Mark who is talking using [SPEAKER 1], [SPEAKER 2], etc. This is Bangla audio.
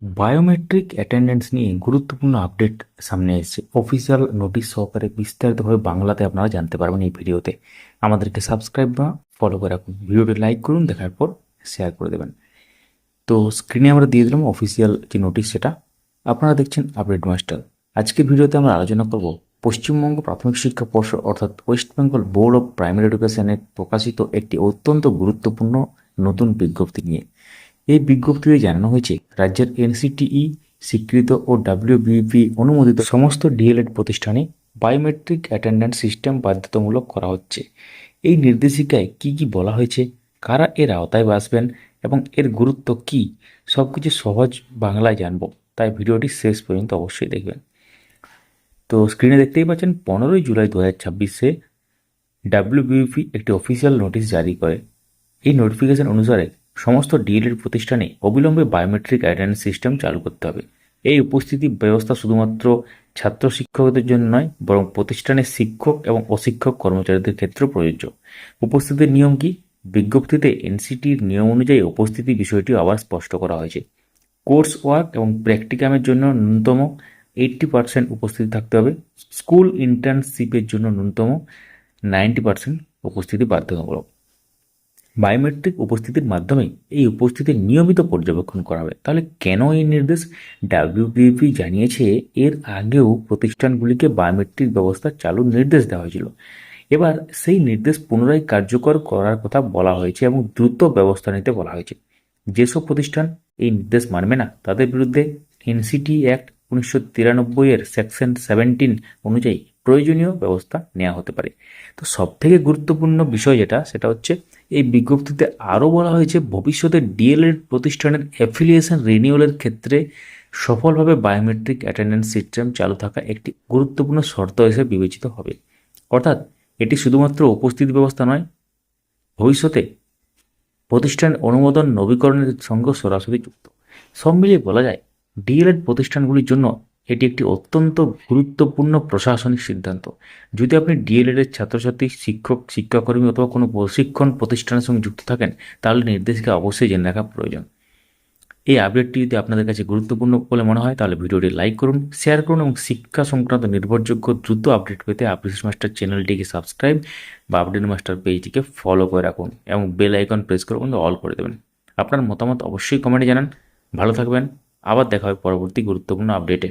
[SPEAKER 1] বায়োমেট্রিক অ্যাটেন্ডেন্স নিয়ে গুরুত্বপূর্ণ আপডেট সামনে এসেছে। অফিসিয়াল নোটিশ সহকারে বিস্তারিতভাবে বাংলাতে আপনারা জানতে পারবেন এই ভিডিওতে। আমাদেরকে সাবস্ক্রাইব বা ফলো করে রাখুন, ভিডিওটি লাইক করুন, দেখার পর শেয়ার করে দেবেন। তো স্ক্রিনে আমরা দিয়ে দিলাম অফিসিয়াল যে নোটিশ, সেটা আপনারা দেখছেন আপডেট মাস্টার। আজকের ভিডিওতে আমরা আলোচনা করব পশ্চিমবঙ্গ প্রাথমিক শিক্ষা পর্ষদ অর্থাৎ West Bengal board of primary এডুকেশনের প্রকাশিত একটি অত্যন্ত গুরুত্বপূর্ণ নতুন বিজ্ঞপ্তি নিয়ে। এই বিজ্ঞপ্তিতে জানানো হয়েছে, রাজ্যের এনসিটিই স্বীকৃত ও ডাব্লিউবিপি অনুমোদিত সমস্ত ডিএলএড প্রতিষ্ঠানে বায়োমেট্রিক অ্যাটেন্ডেন্স সিস্টেম বাধ্যতামূলক করা হচ্ছে। এই নির্দেশিকায় কি কি বলা হয়েছে, কারা এর আওতায় আসবেন এবং এর গুরুত্ব কি, সব কিছু সহজ বাংলায় জানবো, তাই ভিডিওটি শেষ পর্যন্ত অবশ্যই দেখবেন। তো স্ক্রিনে দেখতেই পাচ্ছেন 15 জুলাই 2026 ডাব্লিউবিপি একটি অফিসিয়াল নোটিশ জারি করে। এই নোটিফিকেশন অনুসারে সমস্ত ডিএলএড প্রতিষ্ঠানে অবিলম্বে বায়োমেট্রিক অ্যাটেন্ডেন্স সিস্টেম চালু করতে হবে। এই উপস্থিতি ব্যবস্থা শুধুমাত্র ছাত্র শিক্ষকদের জন্য নয়, বরং প্রতিষ্ঠানের শিক্ষক এবং অশিক্ষক কর্মচারীদের ক্ষেত্রেও প্রযোজ্য। উপস্থিতির নিয়ম কি? বিজ্ঞপ্তিতে এনসিটির নিয়ম অনুযায়ী উপস্থিতি বিষয়টি আবার স্পষ্ট করা হয়েছে। কোর্স ওয়ার্ক এবং প্র্যাকটিকামের জন্য ন্যূনতম 80% উপস্থিতি থাকতে হবে। স্কুল ইন্টার্নশিপের জন্য ন্যূনতম 90% উপস্থিতি বাধ্যতামূলক। বায়োমেট্রিক উপস্থিতির মাধ্যমে এই উপস্থিতির নিয়মিত পর্যবেক্ষণ করা হবে। তাহলে কেন এই নির্দেশ? ডাব্লিউবিপি জানিয়েছে, এর আগেও প্রতিষ্ঠানগুলিকে বায়োমেট্রিক ব্যবস্থা চালুর নির্দেশ দেওয়া হয়েছিল। এবার সেই নির্দেশ পুনরায় কার্যকর করার কথা বলা হয়েছে এবং দ্রুত ব্যবস্থা নিতে বলা হয়েছে। যেসব প্রতিষ্ঠান এই নির্দেশ মানবে না, তাদের বিরুদ্ধে এনসিটি অ্যাক্ট 1993 এর সেকশন 17 অনুযায়ী প্রয়োজনীয় ব্যবস্থা নেওয়া হতে পারে। তো সবথেকে গুরুত্বপূর্ণ বিষয় যেটা, সেটা হচ্ছে এই বিজ্ঞপ্তিতে আরও বলা হয়েছে, ভবিষ্যতে ডিএলএড প্রতিষ্ঠানের অ্যাফিলিয়েশন রিনিউয়ালের ক্ষেত্রে সফলভাবে বায়োমেট্রিক অ্যাটেন্ডেন্স সিস্টেম চালু থাকা একটি গুরুত্বপূর্ণ শর্ত হিসেবে বিবেচিত হবে। অর্থাৎ এটি শুধুমাত্র উপস্থিতি ব্যবস্থা নয়, ভবিষ্যতে প্রতিষ্ঠান অনুমোদন নবীকরণের সঙ্গে সরাসরি যুক্ত। সব মিলিয়ে বলা যায়, ডিএলএড প্রতিষ্ঠানগুলির জন্য এটি একটি অত্যন্ত গুরুত্বপূর্ণ প্রশাসনিক সিদ্ধান্ত। যদি আপনি ডিএলএড এর ছাত্রছাত্রী, শিক্ষক, শিক্ষাকর্মী অথবা কোনো প্রশিক্ষণ প্রতিষ্ঠানের সঙ্গে যুক্ত থাকেন, তাহলে নির্দেশিকা অবশ্যই জেনে রাখা প্রয়োজন। এই আপডেটটি যদি আপনাদের কাছে গুরুত্বপূর্ণ বলে মনে হয়, তাহলে ভিডিওটি লাইক করুন, শেয়ার করুন এবং শিক্ষা সংক্রান্ত নির্ভরযোগ্য দ্রুত আপডেট পেতে আপডেট মাস্টার চ্যানেলটিকে সাবস্ক্রাইব বা আপডেট মাস্টার পেজটিকে ফলো করে রাখুন এবং বেল আইকন প্রেস করে অল করে দেবেন। আপনার মতামত অবশ্যই কমেন্টে জানান। ভালো থাকবেন, আবার দেখা হবে পরবর্তী গুরুত্বপূর্ণ আপডেটে।